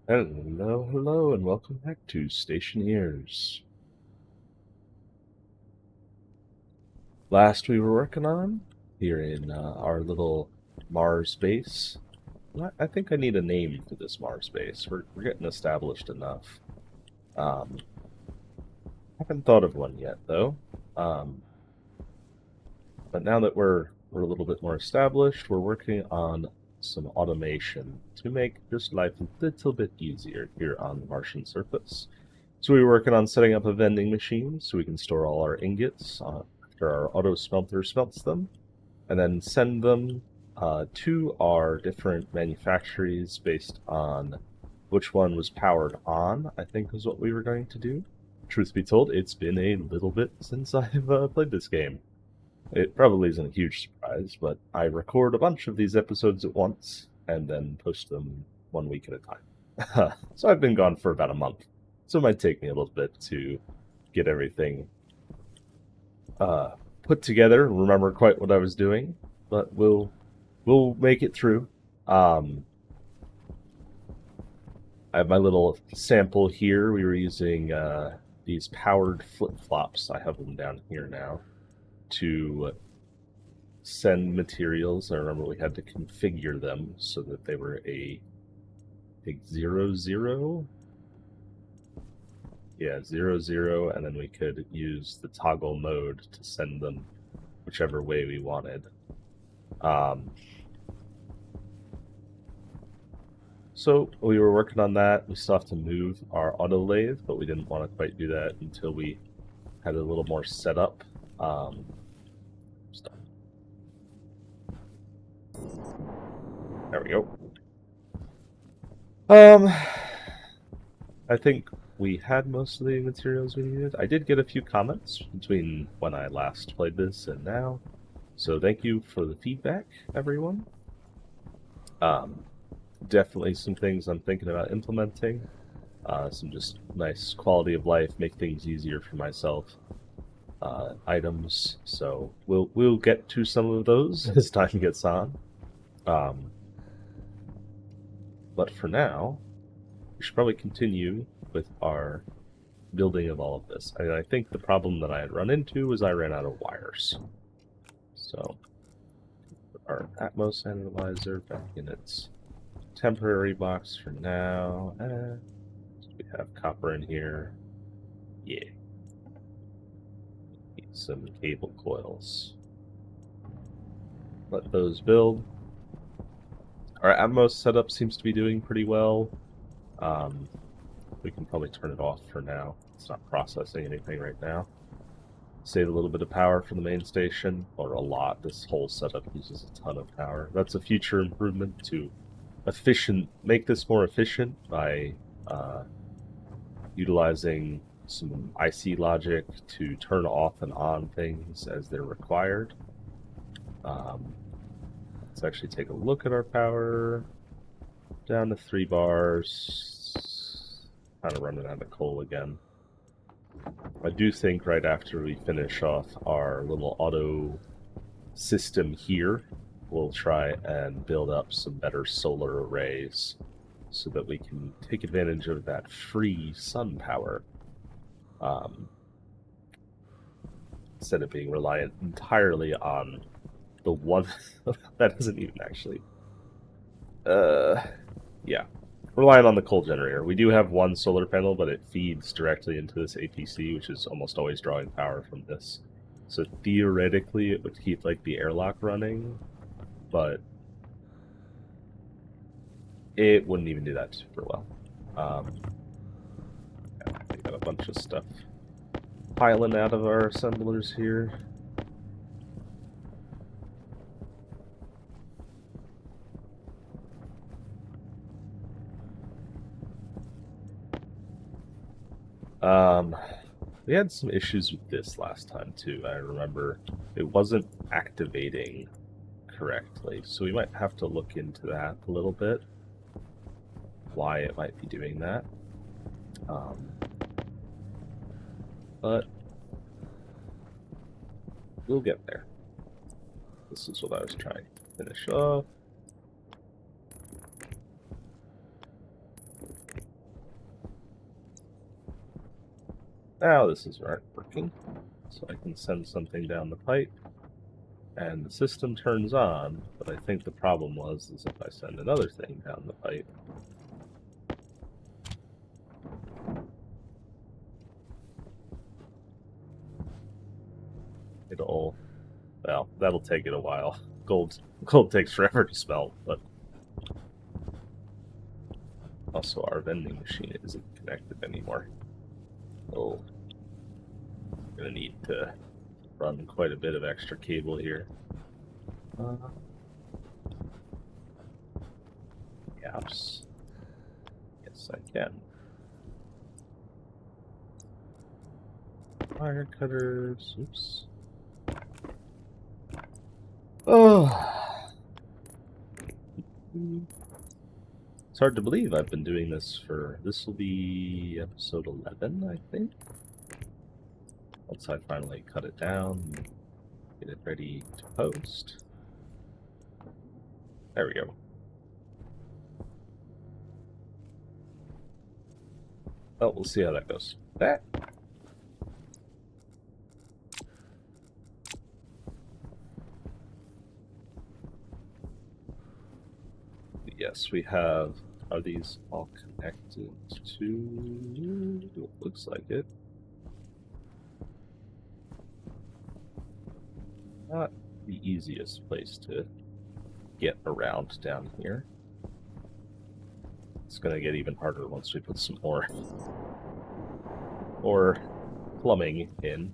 Hello, hello, and welcome back to Stationeers. Last we were working on here in our little Mars base. I think I need a name for this Mars base. We're getting established enough. Um, haven't thought of one yet though. Um, but now that we're a little bit more established, we're working on some automation to make just life a little bit easier here on the Martian surface. So we were working on setting up a vending machine so we can store all our ingots after our auto smelter smelts them, and then send them to our different manufactories based on which one was powered on, I think was what we were going to do. Truth be told, it's been a little bit since I've played this game. It probably isn't a huge surprise, but I record a bunch of these episodes at once and then post them 1 week at a time. So I've been gone for about a month. So it might take me a little bit to get everything uh, put together, remember quite what I was doing, but we'll make it through. I have my little sample here. We were using these powered flip flops. I have them down here now to send materials. I remember we had to configure them so that they were a 0, 0. Yeah, 0, 0, and then we could use the toggle mode to send them whichever way we wanted. So we were working on that. We still have to move our auto lathe, but we didn't want to quite do that until we had a little more setup. There we go. I think we had most of the materials we needed. I did get a few comments between when I last played this and now, so thank you for the feedback, everyone. Definitely some things I'm thinking about implementing. Some just nice quality of life, make things easier for myself. Items, so we'll get to some of those as time gets on. But for now, we should probably continue with our building of all of this. I think the problem that I had run into was I ran out of wires. So our Atmos analyzer back in its temporary box for now. We have copper in here. Yeah. Need some cable coils. Let those build. Our Atmos setup seems to be doing pretty well. We can probably turn it off for now. It's not processing anything right now. Save a little bit of power from the main station, or a lot. This whole setup uses a ton of power. That's a future improvement to make this more efficient by utilizing some IC logic to turn off and on things as they're required. Let's actually take a look at our power. Down to 3 bars. Kind of running out of coal again. I do think right after we finish off our little auto system here, we'll try and build up some better solar arrays so that we can take advantage of that free sun power instead of being reliant entirely on the one that isn't even actually yeah, relying on the coal generator. We do have one solar panel, but it feeds directly into this APC, which is almost always drawing power from this. So theoretically, it would keep like the airlock running, but it wouldn't even do that super well. We got a bunch of stuff piling out of our assemblers here. We had some issues with this last time too. I remember it wasn't activating correctly, so we might have to look into that a little bit. Why it might be doing that. But we'll get there. This is what I was trying to finish off. Now this is working. So I can send something down the pipe, and the system turns on, but I think the problem is if I send another thing down the pipe, well, that'll take it a while. Gold takes forever to smelt, but also our vending machine isn't connected anymore. Oh, gonna need to run quite a bit of extra cable here. Yes. Yes, I can. Wire cutters. Oops. Oh. It's hard to believe I've been doing this this will be episode 11, I think. Once I finally cut it down and get it ready to post. There we go. Oh, we'll see how that goes. That. Yes, we have. Are these all connected to? Looks like it. Not the easiest place to get around down here. It's going to get even harder once we put some more plumbing in.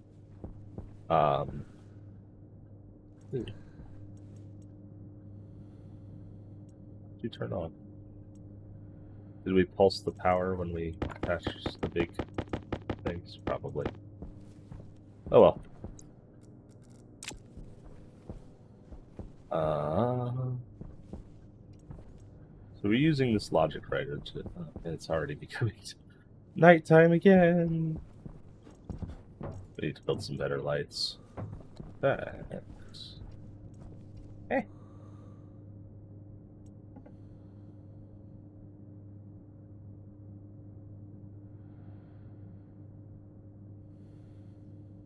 You turn on. Did we pulse the power when we attached the big things? Probably. Oh well. So we're using this logic writer to, and it's already becoming nighttime again. We need to build some better lights. That.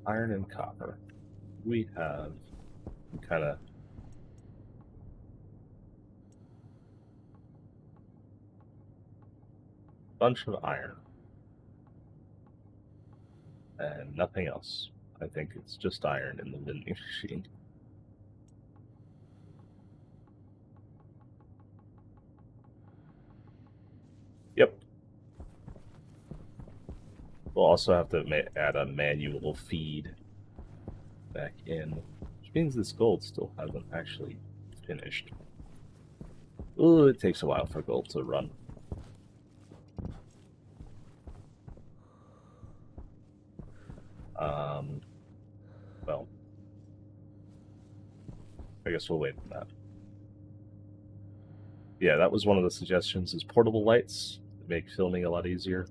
Iron and copper. We have kind of bunch of iron and nothing else. I think it's just iron in the vending machine. Yep. We'll also have to add a manual feed back in, which means this gold still hasn't actually finished. Ooh, it takes a while for gold to run. Well, I guess we'll wait on that. Yeah, that was one of the suggestions, is portable lights make filming a lot easier.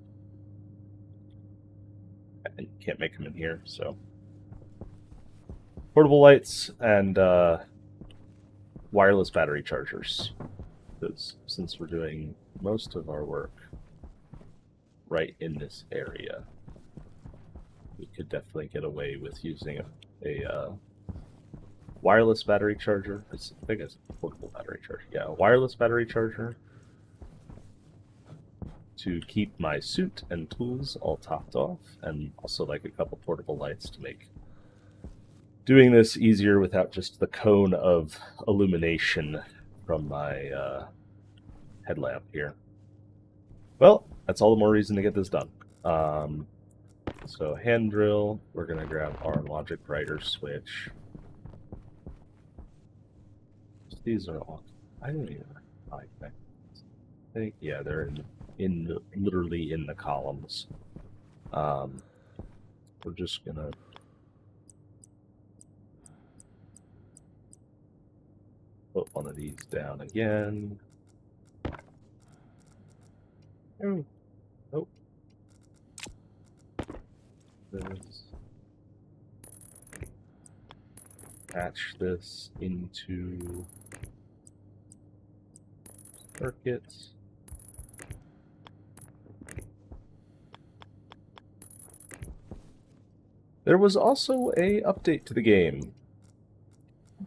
And you can't make them in here, so portable lights and wireless battery chargers. Because since we're doing most of our work right in this area, we could definitely get away with using a wireless battery charger. I think it's a portable battery charger. Yeah, a wireless battery charger to keep my suit and tools all topped off, and also like a couple portable lights to make doing this easier without just the cone of illumination from my headlamp here. Well, that's all the more reason to get this done. So hand drill, we're going to grab our logic writer switch. These are all, I don't even know. I think, yeah, they're literally in the columns. We're just going to put one of these down again. Oh, nope. Attach this into circuits. There was also a update to the game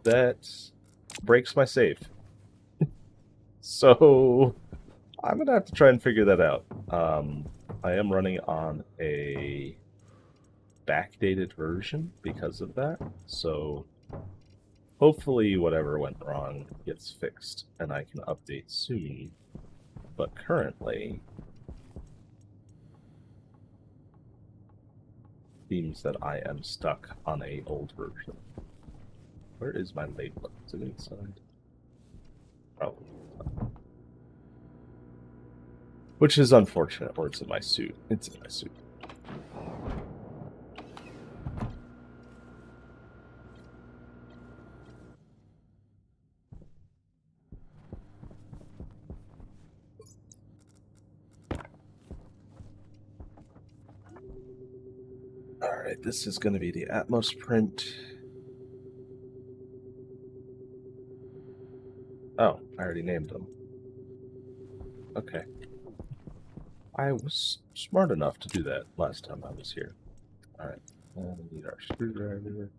that breaks my save. So I'm gonna have to try and figure that out. I am running on a backdated version because of that, so hopefully whatever went wrong gets fixed and I can update soon. But currently, seems that I am stuck on a old version. Where is my label? Is it inside? Probably. Which is unfortunate, or it's in my suit. It's in my suit. Alright, this is going to be the Atmos print. Oh, I already named them. Okay. I was smart enough to do that last time I was here. Alright, we need our screwdriver.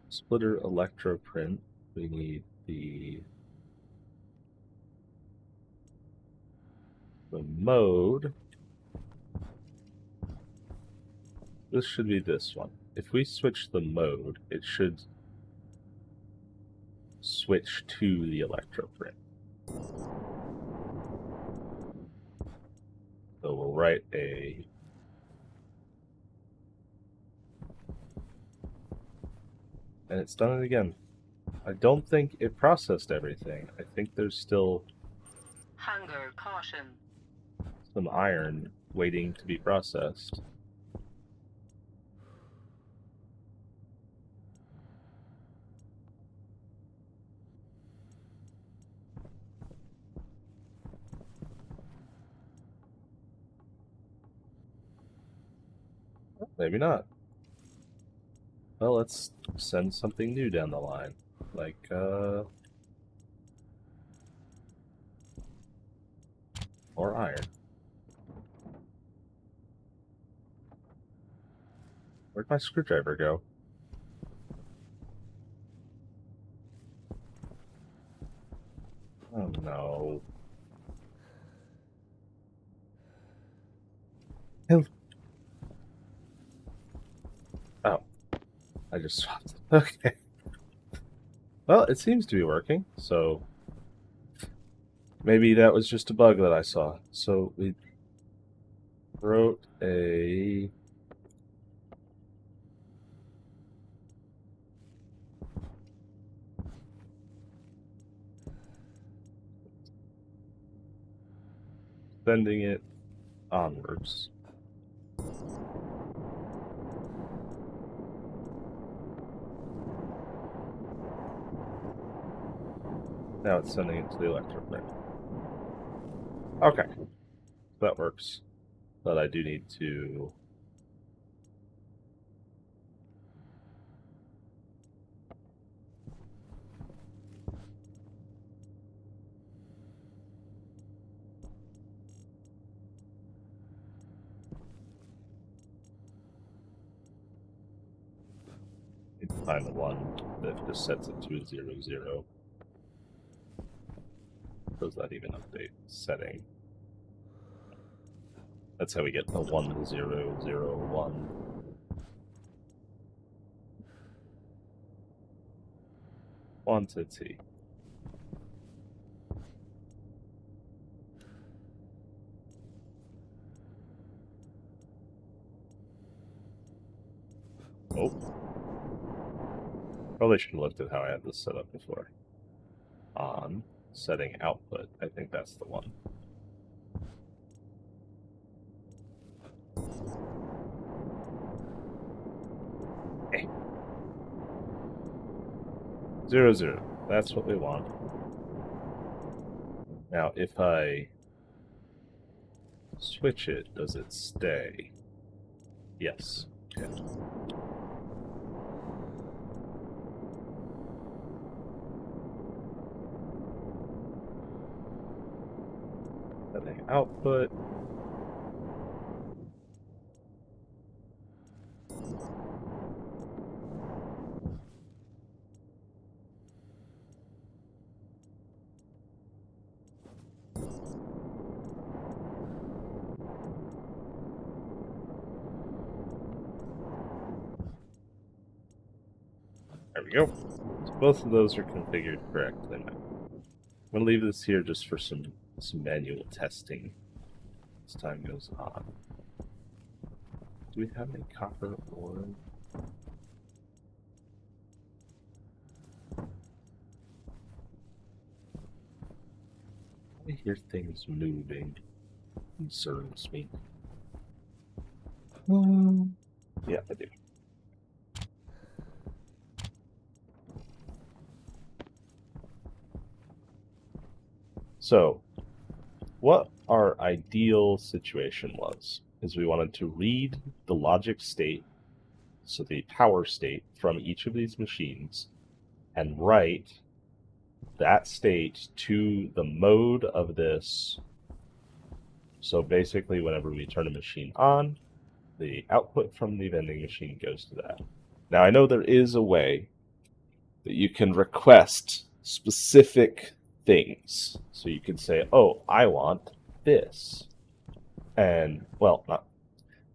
Splitter electroprint. We need the mode. This should be this one. If we switch the mode, it should switch to the electroprint. So we'll write a and it's done it again. I don't think it processed everything. I think there's still Hunger caution. some iron waiting to be processed. Maybe not. Well, let's send something new down the line. Like, more iron. Where'd my screwdriver go? Oh no. Oh. I just swapped it. Okay. Well, it seems to be working, so maybe that was just a bug that I saw. So we wrote a sending it onwards. Now it's sending it to the electroprint. Okay. That works. But I do need to find the one that just sets it to 0, 0. Does that even update setting? That's how we get the 1, 0, 0, 1. Quantity. Oh. Probably should have looked at how I had this set up before. On setting output. I think that's the one. Okay. 0, 0. That's what we want. Now, if I switch it, does it stay? Yes. Okay. Setting output. There we go. So both of those are configured correctly. I'm going to leave this here just for some manual testing as time goes on. Do we have any copper ore? I hear things moving. Concerns me. Yeah, I do. So, what our ideal situation was is we wanted to read the logic state, so the power state from each of these machines, and write that state to the mode of this. So basically, whenever we turn a machine on, the output from the vending machine goes to that. Now, I know there is a way that you can request specific things. So you can say, oh, I want this. And, well, not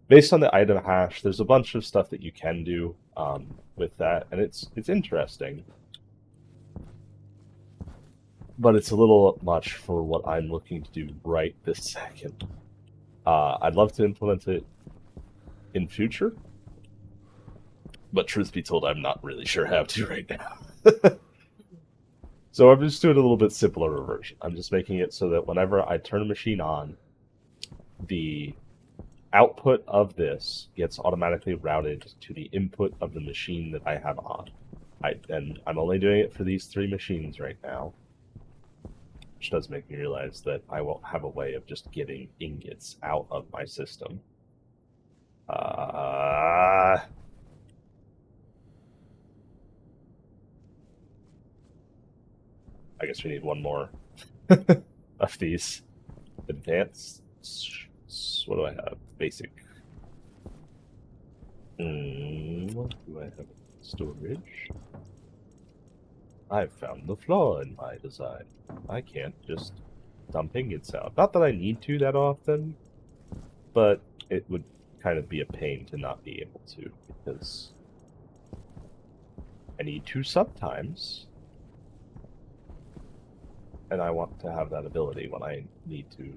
based on the item hash, there's a bunch of stuff that you can do with that, and it's interesting. But it's a little much for what I'm looking to do right this second. I'd love to implement it in future, but truth be told, I'm not really sure how to right now. So I'm just doing a little bit simpler version. I'm just making it so that whenever I turn a machine on, the output of this gets automatically routed to the input of the machine that I have on. And I'm only doing it for these 3 machines right now, which does make me realize that I won't have a way of just getting ingots out of my system. I guess we need one more of these. Advanced. What do I have? Basic. What do I have? Storage. I've found the flaw in my design. I can't just dump ingots out. Not that I need to that often, but it would kind of be a pain to not be able to, because I need to sometimes, and I want to have that ability when I need to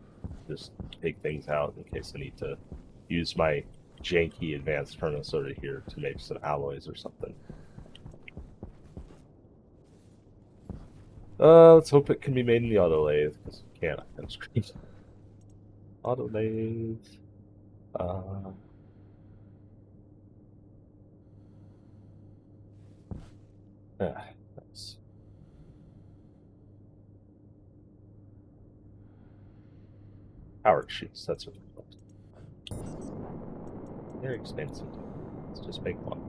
just take things out in case I need to use my janky advanced furnace over here to make some alloys or something. Let's hope it can be made in the auto lathe, because it can't on screen. Auto lathe. Nice. Power chutes, that's what they're called. Very expensive. Let's just make one.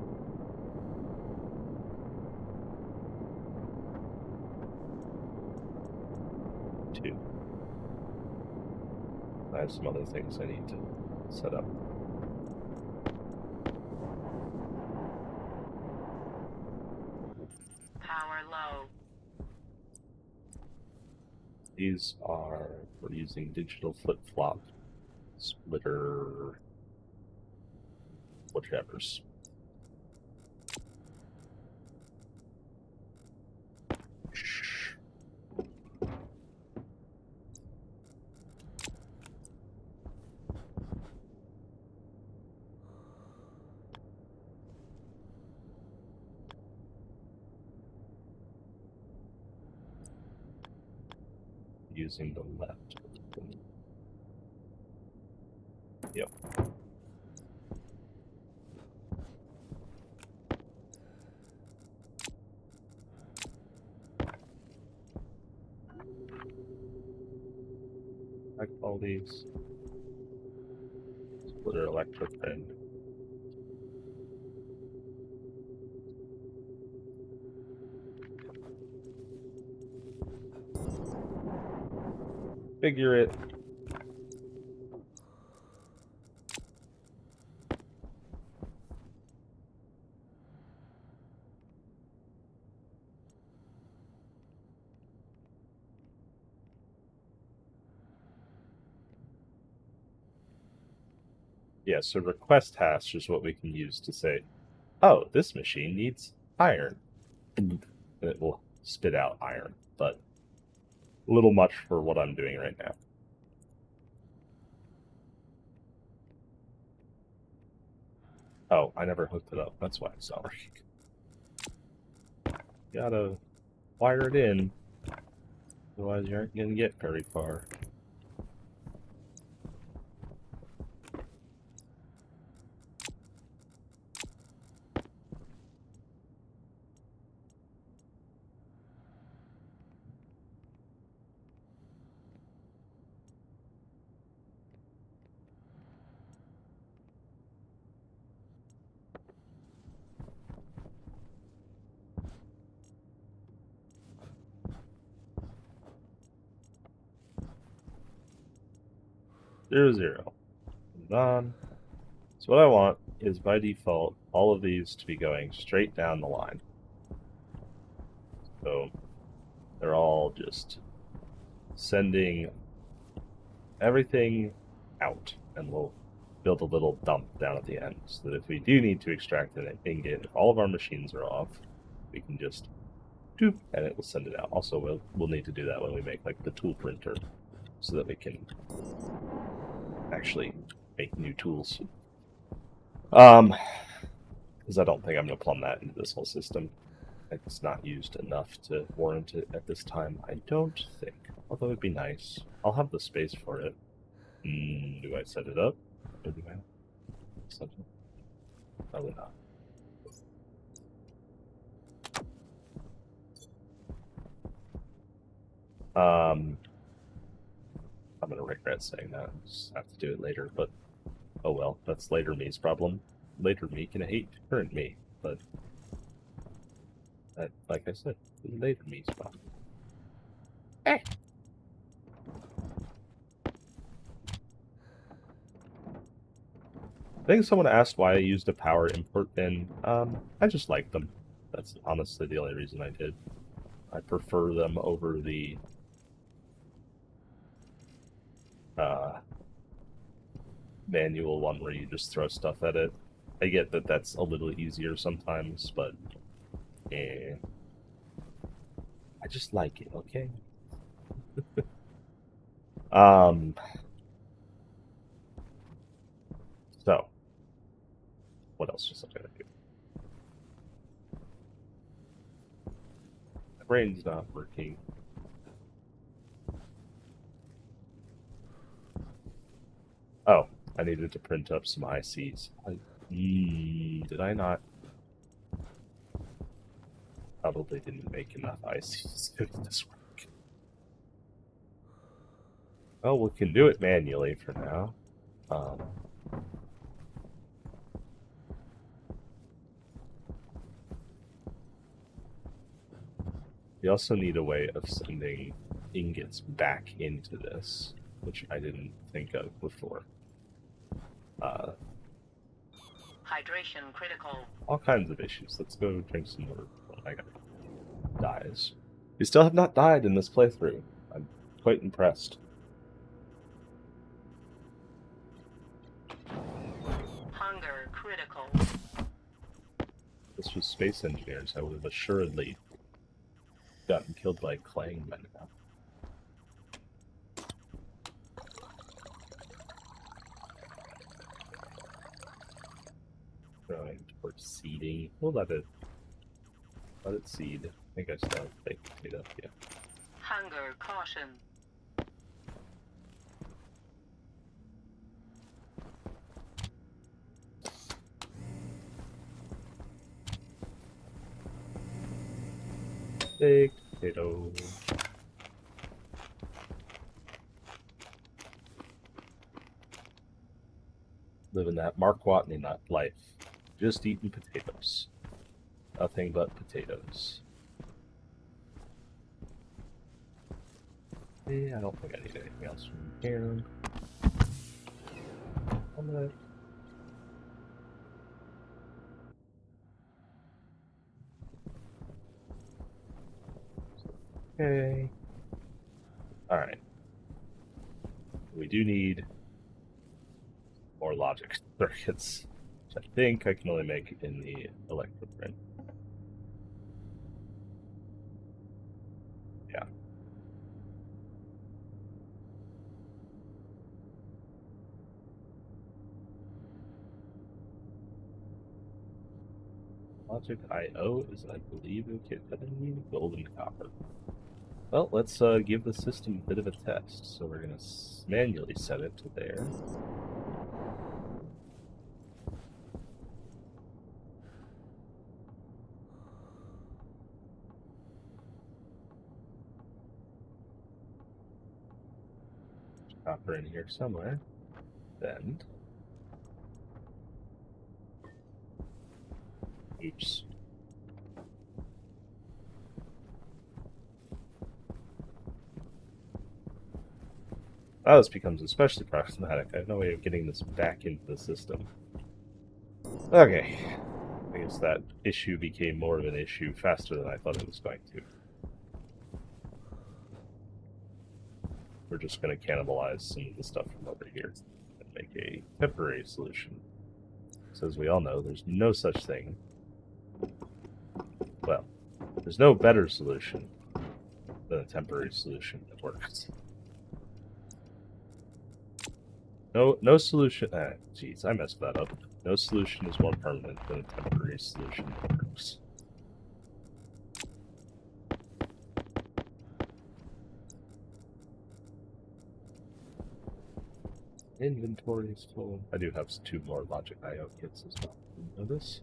Two. I have some other things I need to set up. Power low. These are, we're using digital flip-flop, splitter, whichever's. Using the left. Yep. I call these splitter electric and figure it. Yeah, so request hash is what we can use to say, oh, this machine needs iron. And it will spit out iron, but a little much for what I'm doing right now. Oh, I never hooked it up. That's why it's not working. Gotta wire it in, otherwise you aren't gonna get very far. Zero, zero. On. So what I want is by default all of these to be going straight down the line. So they're all just sending everything out, and we'll build a little dump down at the end so that if we do need to extract an ingot, if all of our machines are off, we can just doop and it will send it out. Also, we'll need to do that when we make like the tool printer so that we can actually make new tools. Because I don't think I'm going to plumb that into this whole system. It's not used enough to warrant it at this time, I don't think. Although it'd be nice. I'll have the space for it. Do I set it up? Or do I set it up? Probably not. I'm going to regret saying that. I'll just have to do it later, but oh well. That's later me's problem. Later me can hate current me, but that, like I said, later me's problem. Eh. I think someone asked why I used a power import bin. I just like them. That's honestly the only reason I did. I prefer them over the manual one where you just throw stuff at it. I get that that's a little easier sometimes, but I just like it, okay? So, what else was I gonna do? My brain's not working. Oh, I needed to print up some ICs. Did I not? Probably didn't make enough ICs to do this work. Well, we can do it manually for now. We also need a way of sending ingots back into this, which I didn't think of before. Hydration critical. All kinds of issues. Let's go drink some water before my guy dies. You still have not died in this playthrough. I'm quite impressed. Hunger critical. This was Space Engineers. I would have assuredly gotten killed by Clang by now. Going towards seeding. We'll let it seed. I think I still have baked potato. Yeah. Hunger caution. Baked potato. Living that Mark Watney nut life. Just eating potatoes. Nothing but potatoes. Yeah, I don't think I need anything else from here. I'm gonna... Okay. Alright. We do need more more logic circuits, which I think I can only make in the electroprint. Yeah. Logic I/O is, I believe, okay. Gold and copper. Well, let's give the system a bit of a test. So we're going to manually set it to there. Copper in here somewhere. Then. Oops. Now this becomes especially problematic. I have no way of getting this back into the system. Okay. I guess that issue became more of an issue faster than I thought it was going to. We're just going to cannibalize some of the stuff from over here and make a temporary solution. So as we all know, there's no such thing. Well, there's no better solution than a temporary solution that works. No solution. Jeez, I messed that up. No solution is more permanent than a temporary solution that works. Inventory is full. I do have 2 more logic I/O kits as well. You know this?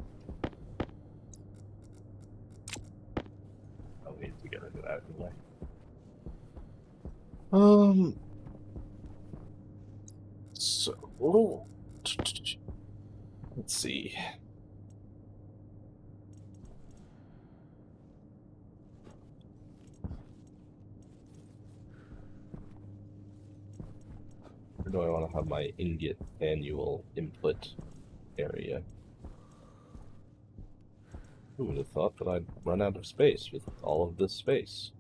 I'll need to get into that anyway. So let's see. Where do I want to have my Ingot annual input area? Who would have thought that I'd run out of space with all of this space?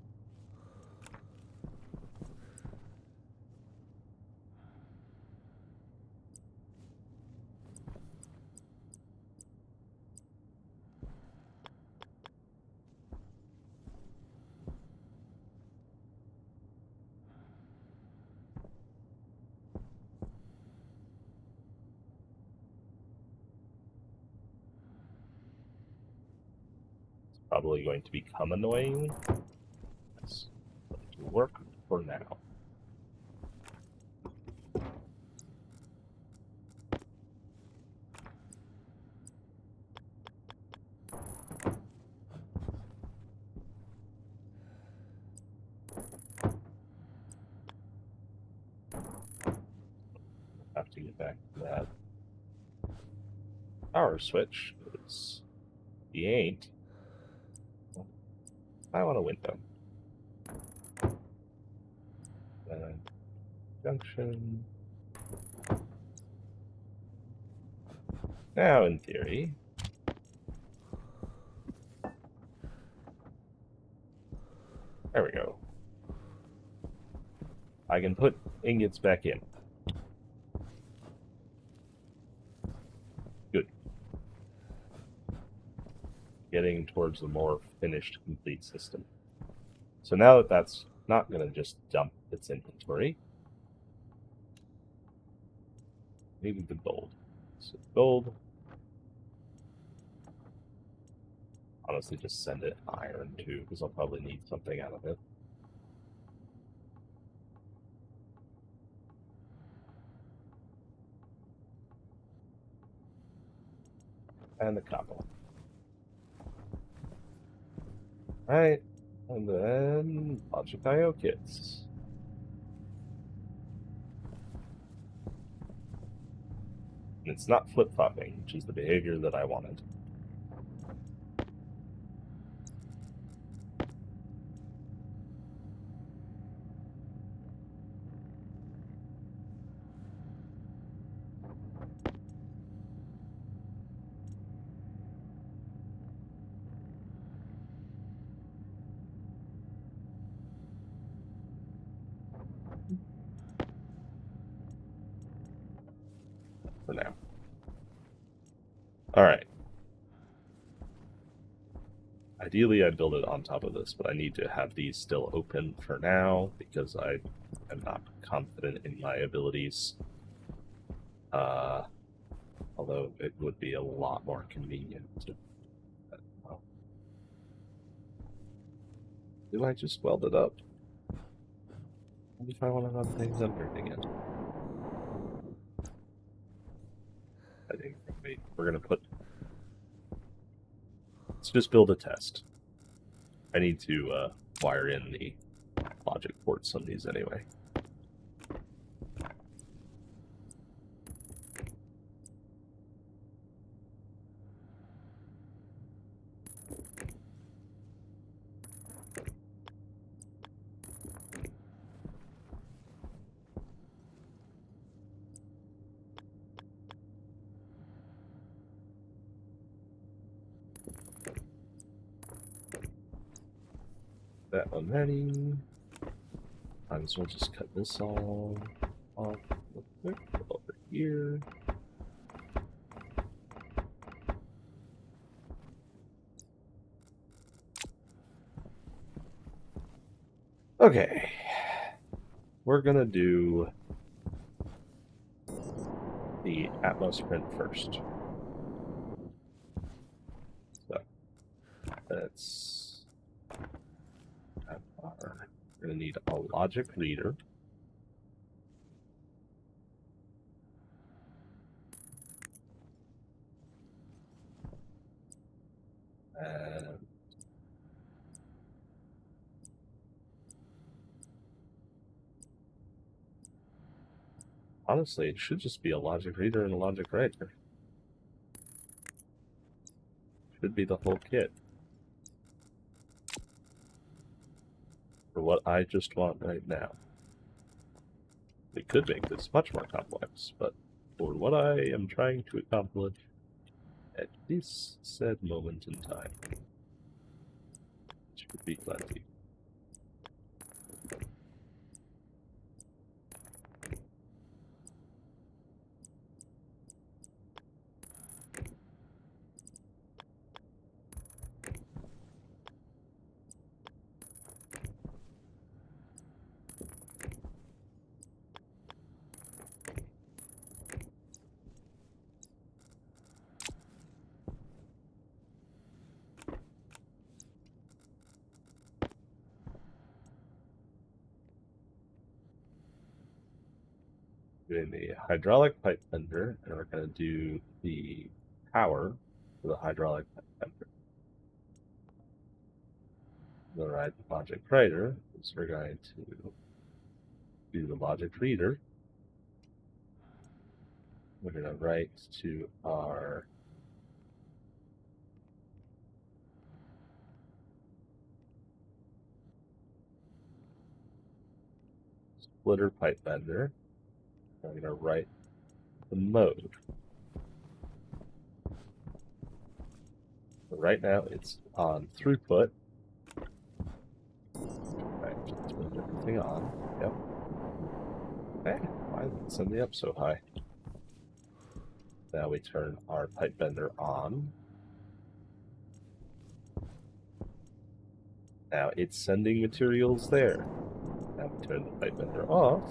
Probably going to become annoying. Yes. But it will work for now. Have to get back to that power switch, because he ain't. I want a window. Junction. Now, in theory, there we go. I can put ingots back in. Good. Getting towards a more finished, complete system. So now that that's not going to just dump its inventory, maybe the gold. So gold. Honestly, just send it iron too, because I'll probably need something out of it. And the copper. Alright, and then logic I/O kits. And it's not flip-flopping, which is the behavior that I wanted. For now. All right. Ideally, I'd build it on top of this, but I need to have these still open for now because I am not confident in my abilities. Although it would be a lot more convenient to. Well, do I just weld it up? What if I want to run things under it again? I think we're gonna put. Let's just build a test. I need to wire in the logic ports on these anyway. That one ready. Might as well just cut this all off real quick over here. Okay. We're gonna do the Atmos print first. So that's we're gonna need a logic reader. And honestly, it should just be a logic reader and a logic writer. Should be the whole kit. For what I just want right now. We could make this much more complex, but for what I am trying to accomplish at this said moment in time, it should be plenty. Doing the hydraulic pipe bender, and we're going to do the power for the hydraulic pipe bender. The right logic writer is we're going to do the logic reader. We're going to write to our splitter pipe bender. We're going to write the mode. So right now it's on throughput. Right, just move everything on. Yep. Okay, why did it send me up so high? Now we turn our pipe bender on. Now it's sending materials there. Now we turn the pipe bender off,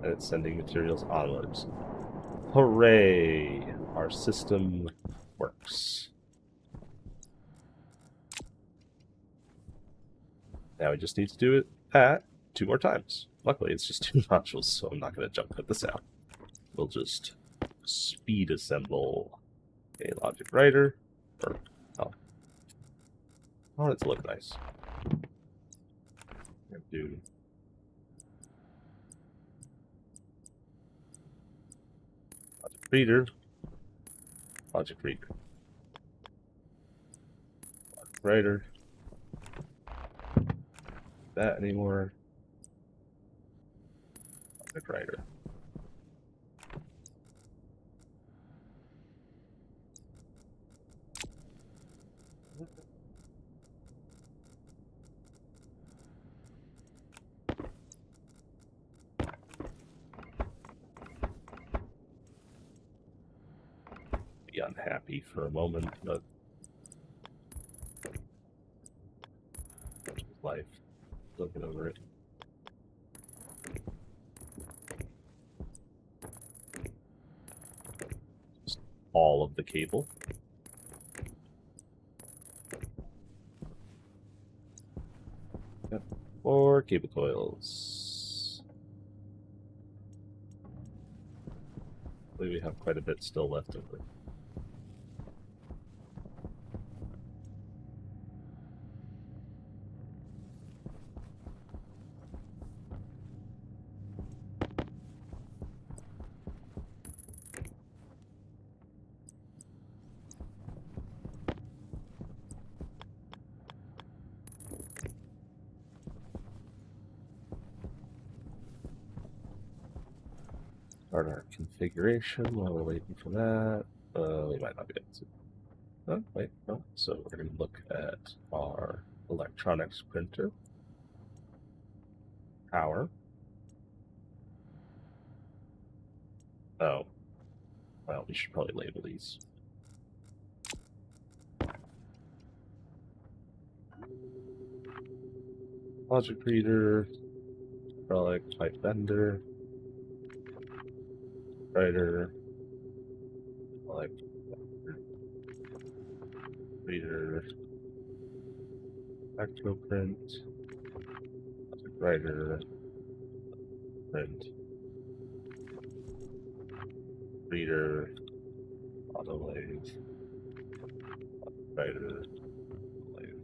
and it's sending materials onwards. Hooray! Our system works. Now we just need to do it 2 more times. Luckily, it's just 2 modules, so I'm not going to jump cut this out. We'll just speed assemble a logic writer. Or, oh. I want it to look nice. We're going to do logic reader, logic reader, logic writer. That anymore. Logic writer. unhappy for a moment, but life. Looking over it. Just all of the cable. Yep. 4 cable coils. I believe we have quite a bit still left over. Start our configuration while we're waiting for that. We might not be able to. Oh, wait, no. So we're going to look at our electronics printer. Power. Oh. Well, we should probably label these. Logic reader. Relic, pipe vendor. Writer. Relic. Reader. Electroprint. Logic writer. Print. Reader. Autolathe. Writer. Lathe.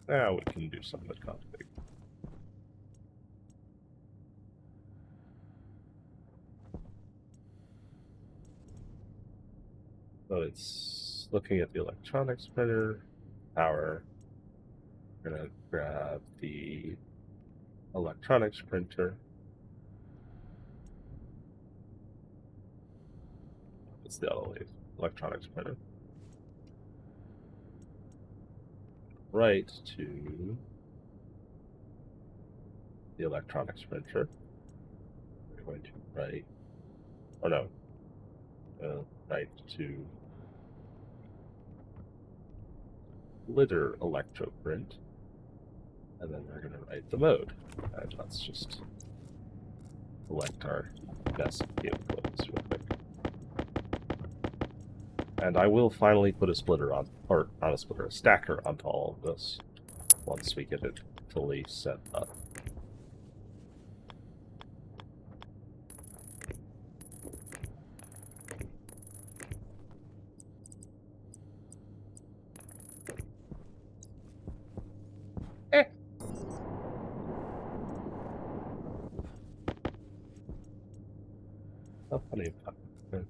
Now we can do some with config. So it's looking at the electronics printer, power. We're going to grab the electronics printer. It's the autolathe electronics printer. Right to the electronics printer. We're going to write, or no, write to litter electroprint, and then we're going to write the mode. And let's just select our best cable coils real quick. And I will finally put a splitter on, or not a splitter, a stacker onto all of this once we get it fully set up. Oh, plenty of time.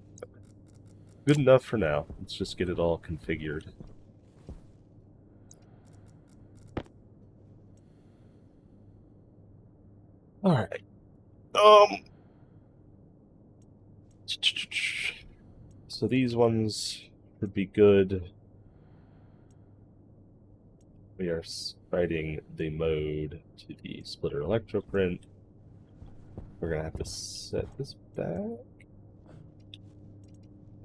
Good enough for now. Let's just get it all configured. Alright. So these ones would be good. We are writing the mode to the splitter electroprint. We're gonna have to set this back.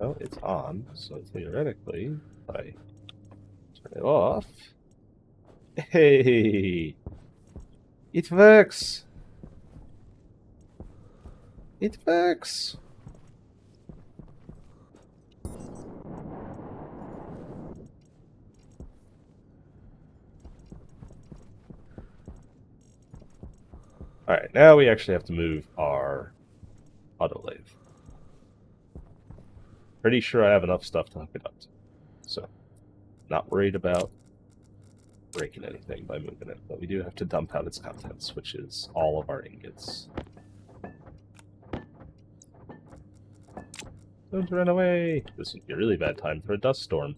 Oh, it's on, so theoretically, if I turn it off. Hey! It works! It works! Alright, now we actually have to move our autolathe. Pretty sure I have enough stuff to hook it up to. So, not worried about breaking anything by moving it, but we do have to dump out its contents, which is all of our ingots. Don't run away! This would be a really bad time for a dust storm.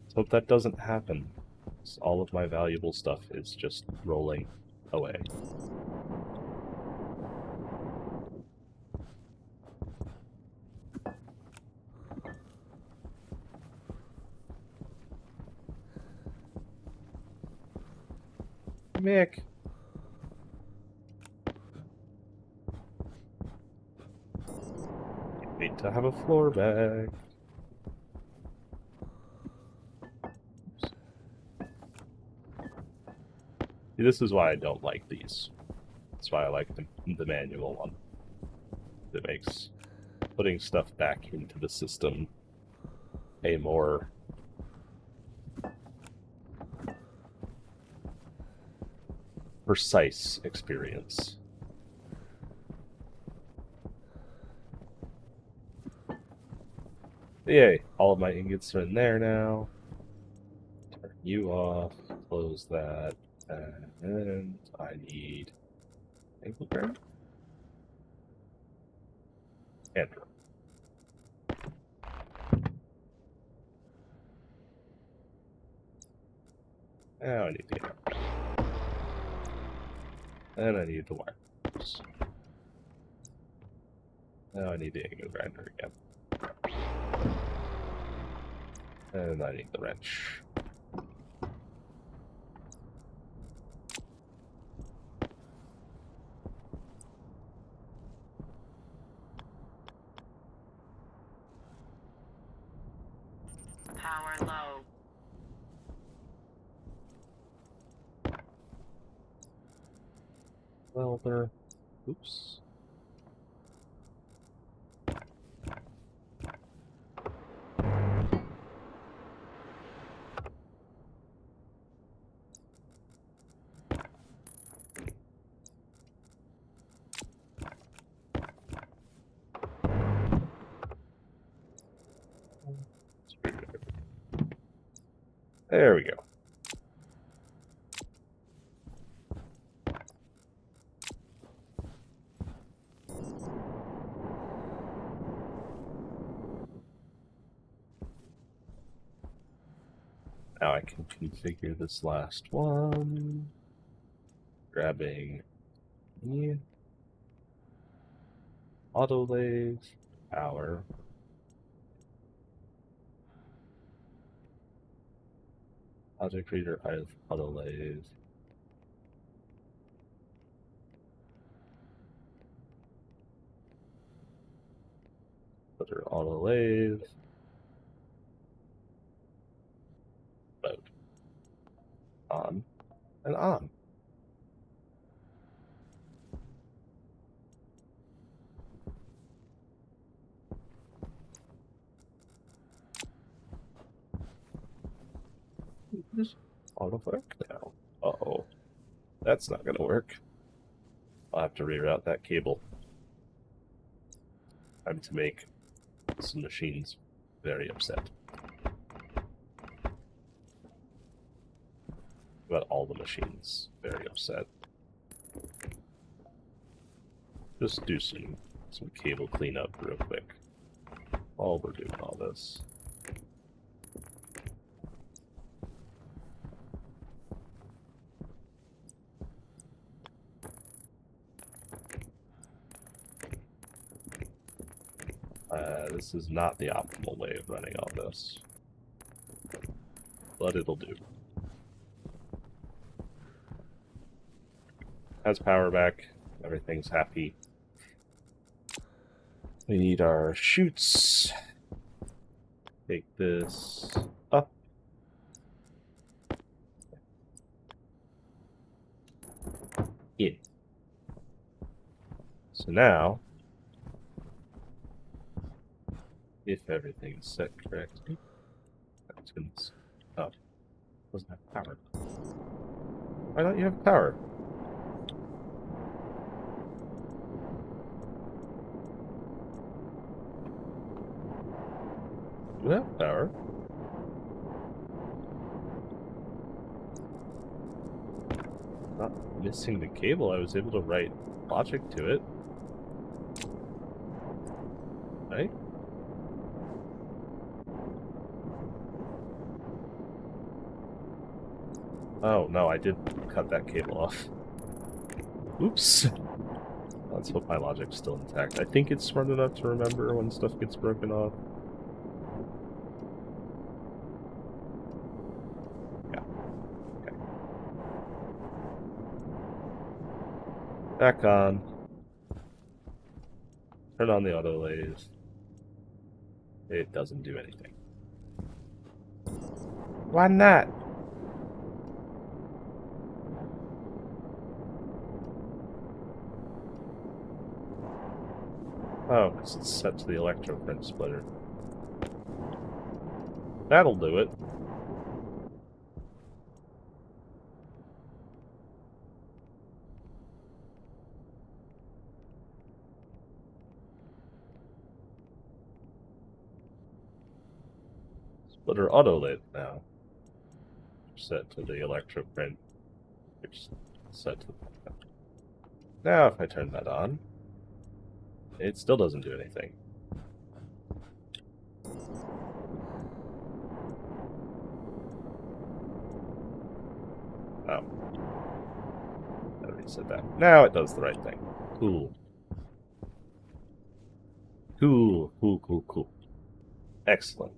Let's hope that doesn't happen. All of my valuable stuff is just rolling away. Mick! to have a floor bag. See, this is why I don't like these. That's why I like the manual one. It makes putting stuff back into the system a more precise experience. Yay, all of my ingots are in there now. Turn you off, close that, and I need ankle guard? Andrew. Now I need the arrow. And I need the wires. Now I need the angle grinder again. And I need the wrench. Power low. Welder. Oops. There we go. Now I can configure this last one. Grabbing the auto lathe, power. Object reader, auto lathe. Footer auto lathe. Mode. On and on. Just auto work now. Uh-oh. That's not gonna work. I'll have to reroute that cable. Time to make some machines very upset. About all the machines very upset. Just do some cable cleanup real quick while we're doing all this. This is not the optimal way of running all this, but it'll do. Has power back. Everything's happy. We need our chutes. Take this up. In. So now, if everything's set correctly, that's gonna. Oh, doesn't have power. Why don't you have power? You have power. Not missing the cable. I was able to write logic to it. Right? Oh, no, I did cut that cable off. Oops. Let's hope my logic's still intact. I think it's smart enough to remember when stuff gets broken off. Yeah. Okay. Back on. Turn on the auto lathe. It doesn't do anything. Why not? Oh, because it's set to the electroprint splitter. That'll do it. Splitter auto lit now. Set to the electroprint. Which set to. Now, if I turn that on, it still doesn't do anything. Oh. I already said that. Now it does the right thing. Cool. Cool, cool, cool, cool. Excellent.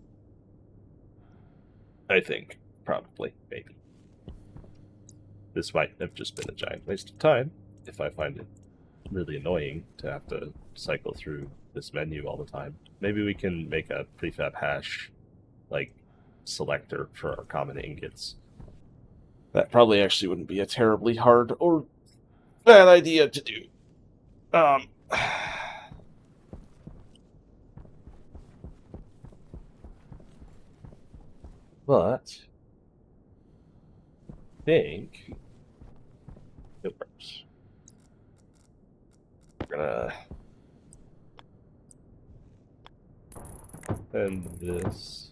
I think. Probably. Maybe. This might have just been a giant waste of time if I find it really annoying to have to cycle through this menu all the time. Maybe we can make a prefab hash, like, selector for our common ingots. That probably actually wouldn't be a terribly hard or bad idea to do. But I think it works. We're gonna end this.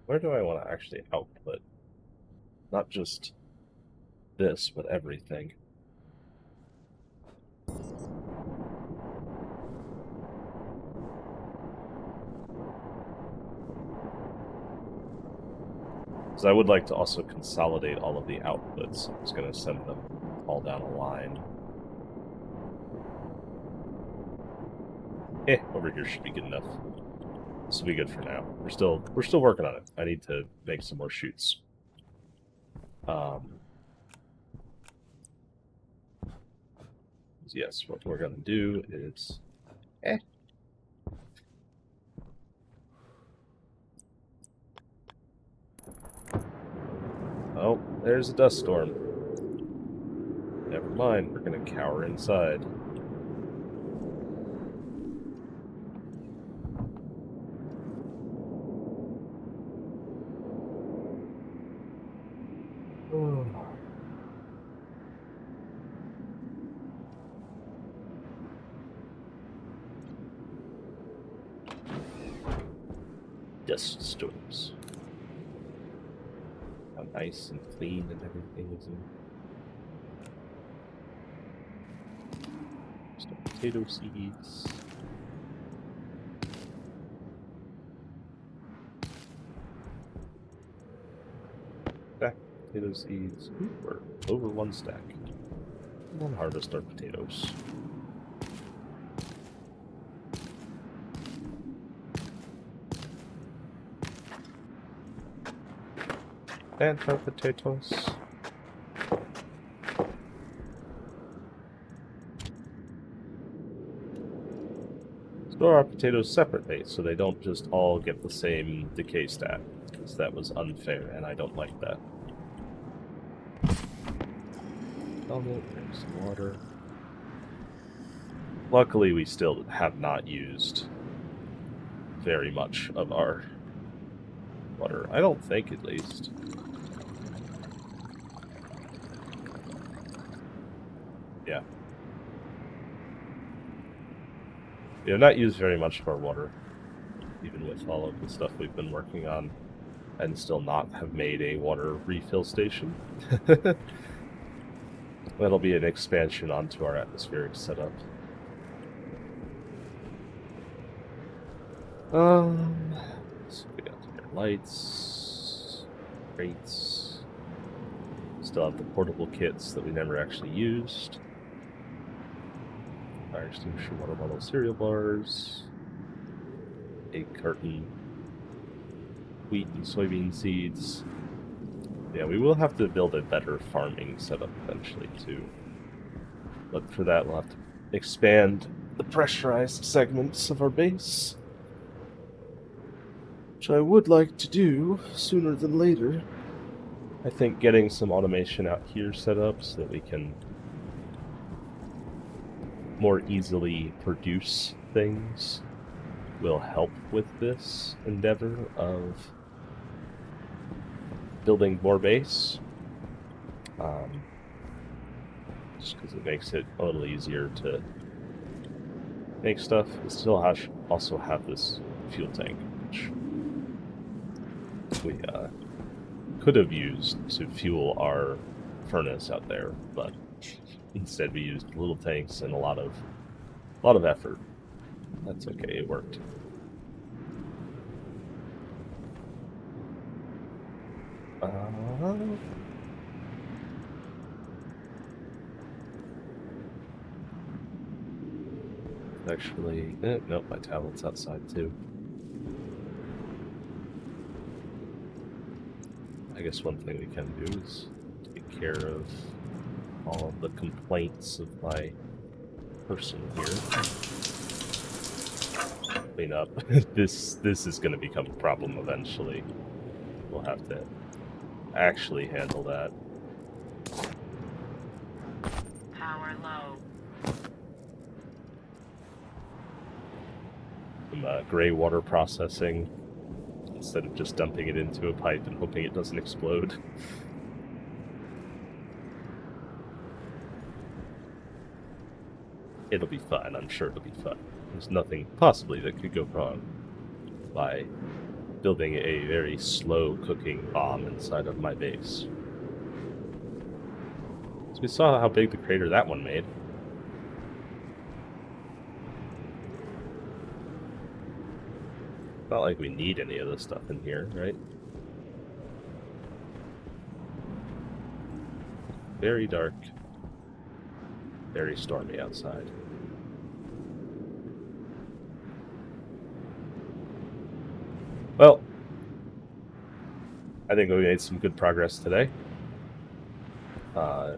Where do I want to actually output? Not just this, but everything. Because I would like to also consolidate all of the outputs. I'm just going to send them all down a line. Over here should be good enough. This will be good for now. We're still working on it. I need to make some more chutes. Yes, what we're going to do is... Oh, there's a dust storm. Never mind, we're going to cower inside. Dust storms. How nice and clean and everything is in. Some potato seeds. Stack potato seeds. Ooh, we're over one stack. We'll harvest our potatoes. And our potatoes. Store our potatoes separately so they don't just all get the same decay stat, because that was unfair and I don't like that. There's some water. Luckily, we still have not used very much of our water. I don't think, at least. Yeah. We have not used very much of our water, even with all of the stuff we've been working on, and still not have made a water refill station. That'll be an expansion onto our atmospheric setup. So we got here lights, crates. Still have the portable kits that we never actually used. Fire extinguisher, water bottle, cereal bars, egg carton, wheat and soybean seeds. Yeah, we will have to build a better farming setup eventually too. But for that, we'll have to expand the pressurized segments of our base, which I would like to do sooner than later. I think getting some automation out here set up so that we can more easily produce things will help with this endeavor of building more base. Just because it makes it a little easier to make stuff. We still also have this fuel tank, which we could have used to fuel our furnace out there, but instead we used little tanks and a lot of effort. That's okay, it worked. Actually, nope, my tablet's outside too. I guess one thing we can do is take care of all of the complaints of my person here. Clean up. This is going to become a problem eventually. We'll have to actually handle that. Power low. Some gray water processing instead of just dumping it into a pipe and hoping it doesn't explode. It'll be fun. I'm sure it'll be fun. There's nothing possibly that could go wrong by building a very slow cooking bomb inside of my base. So we saw how big the crater that one made. Not like we need any of this stuff in here, right? Very dark. Very stormy outside. Well, I think we made some good progress today.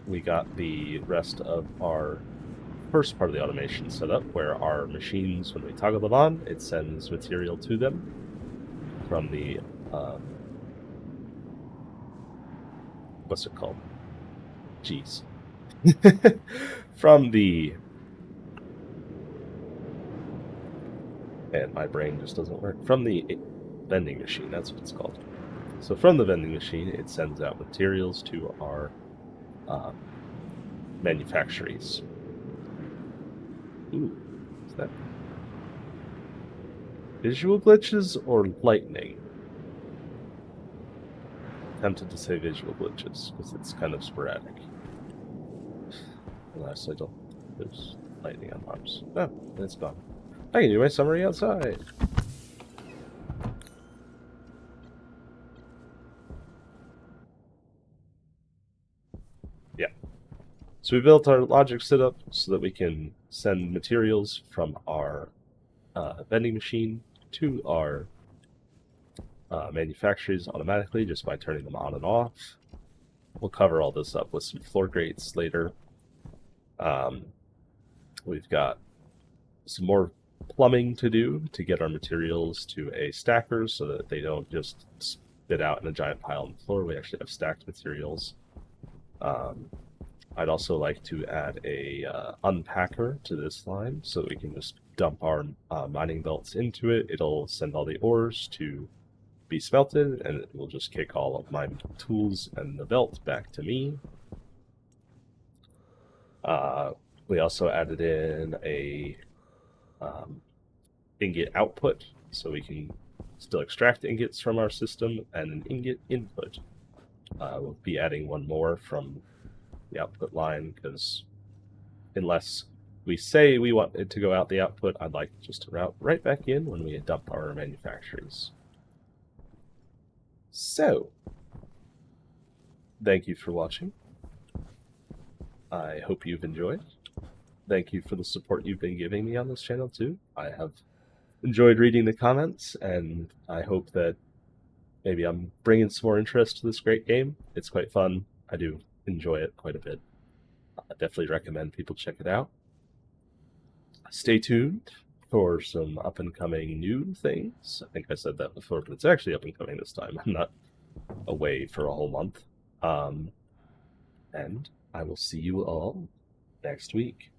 We got the rest of our first part of the automation set up, where our machines, when we toggle them on, it sends material to them from the what's it called? Jeez. From the, and my brain just doesn't work. From the vending machine, that's what it's called. So from the vending machine, it sends out materials to our manufactories. Ooh, is that visual glitches or lightning? Tempted to say visual glitches because it's kind of sporadic. Unless I don't. There's lightning on Mars. Oh, it's gone. I can do my summary outside. Yeah. So we built our logic setup so that we can send materials from our vending machine to our manufacturers automatically just by turning them on and off. We'll cover all this up with some floor grates later. We've got some more plumbing to do to get our materials to a stacker so that they don't just spit out in a giant pile on the floor. We actually have stacked materials. I'd also like to add a unpacker to this line so that we can just dump our mining belts into it. It'll send all the ores to be smelted, and it will just kick all of my tools and the belt back to me. We also added in a ingot output, so we can still extract ingots from our system, and an ingot input. We'll be adding one more from the output line, because unless we say we want it to go out the output, I'd like just to route right back in when we dump our manufacturers. So, thank you for watching. I hope you've enjoyed. Thank you for the support you've been giving me on this channel too. I have enjoyed reading the comments, and I hope that maybe I'm bringing some more interest to this great game. It's quite fun. I do enjoy it quite a bit. I definitely recommend people check it out. Stay tuned for some up and coming new things. I think I said that before, but it's actually up and coming this time. I'm not away for a whole month. And I will see you all next week.